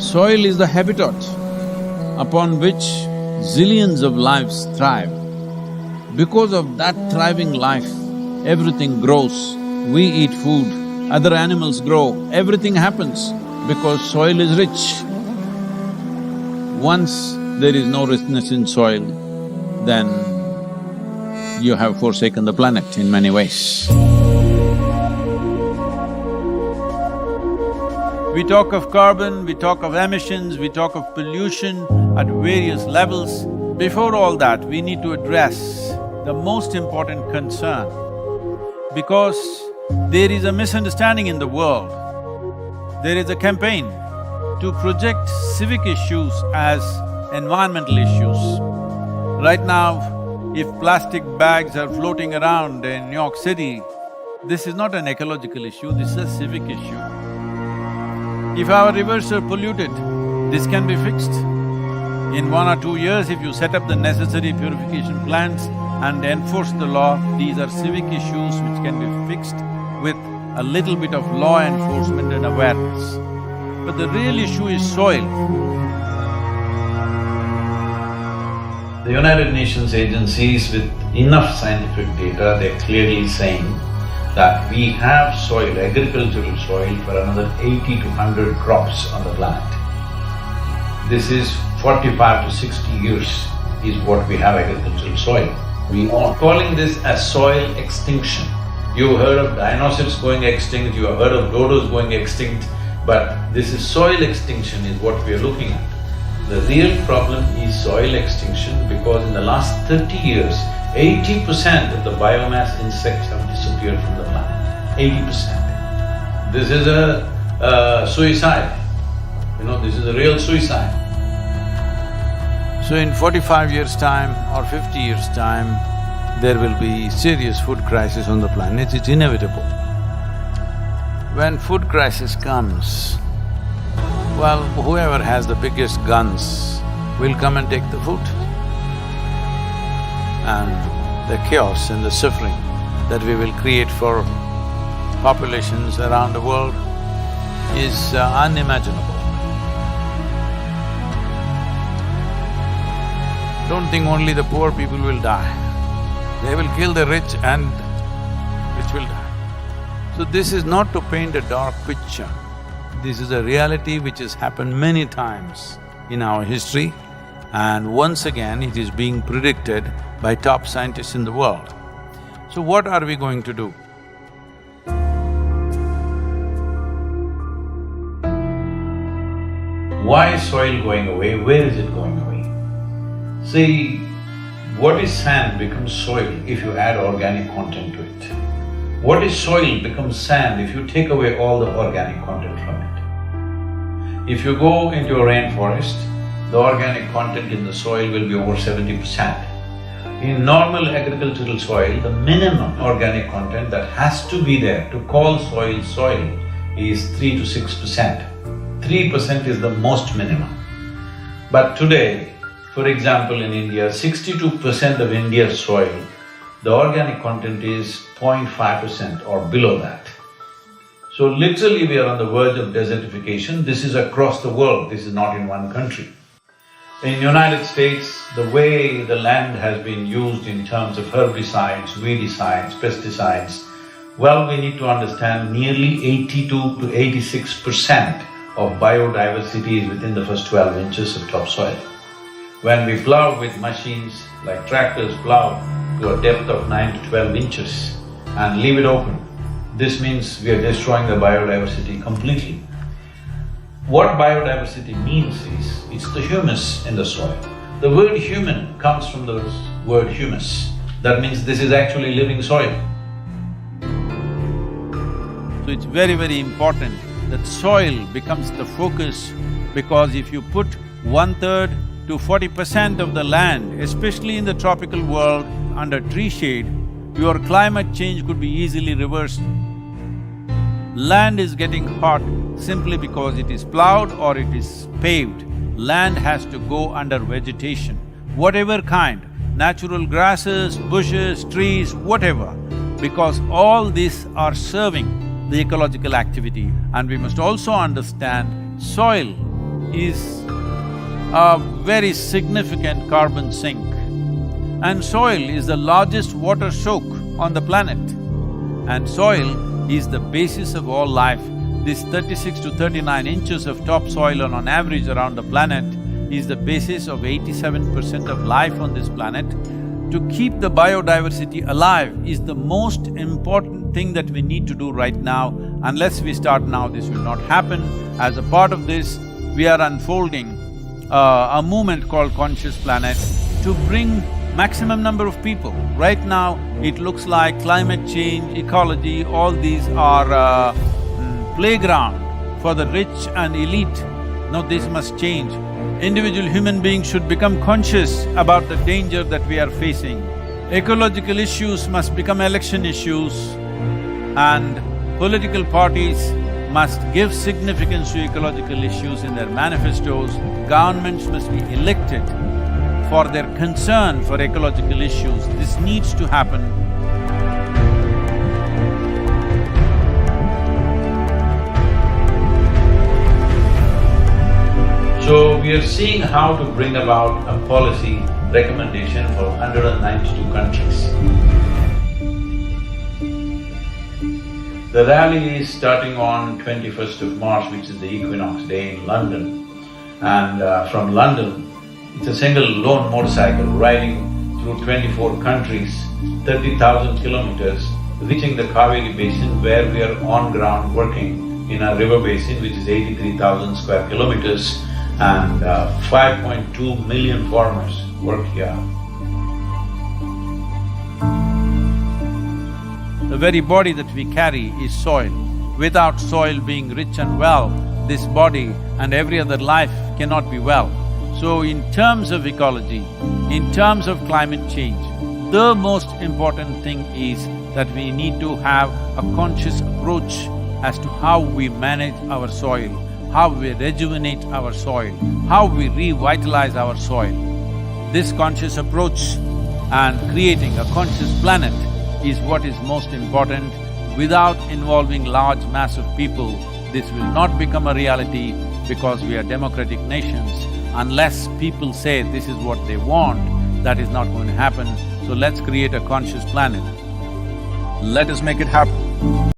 Soil is the habitat upon which zillions of lives thrive. Because of that thriving life, everything grows. We eat food, other animals grow, everything happens because soil is rich. Once there is no richness in soil, then you have forsaken the planet in many ways. We talk of carbon, we talk of emissions, we talk of pollution at various levels. Before all that, we need to address the most important concern, because there is a misunderstanding in the world. There is a campaign to project civic issues as environmental issues. Right now, if plastic bags are floating around in New York City, this is not an ecological issue, this is a civic issue. If our rivers are polluted, this can be fixed. In 1 or 2 years, if you set up the necessary purification plants and enforce the law, these are civic issues which can be fixed with a little bit of law enforcement and awareness. But the real issue is soil. The United Nations agencies with enough scientific data, they're clearly saying that we have soil, agricultural soil for another 80 to 100 crops on the planet. This is 45 to 60 years is what we have agricultural soil. We are calling this as soil extinction. You've heard of dinosaurs going extinct, you have heard of dodos going extinct, but this is soil extinction is what we are looking at. The real problem is soil extinction because in the last 30 years, 80% of the biomass insects have disappeared from the planet, 80%. This is a suicide, this is a real suicide. So in 45 years' time or 50 years' time, there will be serious food crisis on the planet, it's inevitable. When food crisis comes, well, whoever has the biggest guns will come and take the food. And the chaos and the suffering that we will create for populations around the world is unimaginable. Don't think only the poor people will die. They will kill the rich and rich will die. So this is not to paint a dark picture. This is a reality which has happened many times in our history, and once again it is being predicted by top scientists in the world. So what are we going to do? Why is soil going away? Where is it going away? See, what is sand becomes soil if you add organic content to it. What is soil becomes sand if you take away all the organic content from it. If you go into a rainforest, the organic content in the soil will be over 70%. In normal agricultural soil, the minimum organic content that has to be there to call soil soil is 3 to 6%. 3% is the most minimum. But today, for example, in India, 62% of India's soil, the organic content is 0.5% or below that. So literally we are on the verge of desertification. This is across the world, this is not in one country. In United States, the way the land has been used in terms of herbicides, weedicides, pesticides, well, we need to understand nearly 82 to 86% of biodiversity is within the first 12 inches of topsoil. When we plow with machines like tractors plow to a depth of 9 to 12 inches and leave it open, this means we are destroying the biodiversity completely. What biodiversity means is, it's the humus in the soil. The word human comes from the word humus. That means this is actually living soil. So it's very, very important that soil becomes the focus, because if you put 1/3 to 40% of the land, especially in the tropical world, under tree shade, your climate change could be easily reversed. Land is getting hot simply because it is plowed or it is paved. Land has to go under vegetation, whatever kind, natural grasses, bushes, trees, whatever, because all these are serving the ecological activity. And we must also understand soil is a very significant carbon sink. And soil is the largest water soak on the planet. And soil is the basis of all life. This 36 to 39 inches of topsoil on average around the planet is the basis of 87% of life on this planet. To keep the biodiversity alive is the most important thing that we need to do right now. Unless we start now, this will not happen. As a part of this, we are unfolding a movement called Conscious Planet to bring maximum number of people. Right now, it looks like climate change, ecology, all these are playground for the rich and elite. No, this must change. Individual human beings should become conscious about the danger that we are facing. Ecological issues must become election issues, and political parties must give significance to ecological issues in their manifestos. Governments must be elected for their concern for ecological issues. This needs to happen. So, we are seeing how to bring about a policy recommendation for 192 countries. The rally is starting on 21st of March, which is the equinox day in London. And from London, it's a single lone motorcycle riding through 24 countries, 30,000 kilometers, reaching the Kaveri basin where we are on ground working in a river basin which is 83,000 square kilometers, and 5.2 million farmers work here. The very body that we carry is soil. Without soil being rich and well, this body and every other life cannot be well. So in terms of ecology, in terms of climate change, the most important thing is that we need to have a conscious approach as to how we manage our soil, how we rejuvenate our soil, how we revitalize our soil. This conscious approach and creating a conscious planet is what is most important. Without involving large mass of people, this will not become a reality because we are democratic nations. Unless people say this is what they want, that is not going to happen. So let's create a conscious planet. Let us make it happen.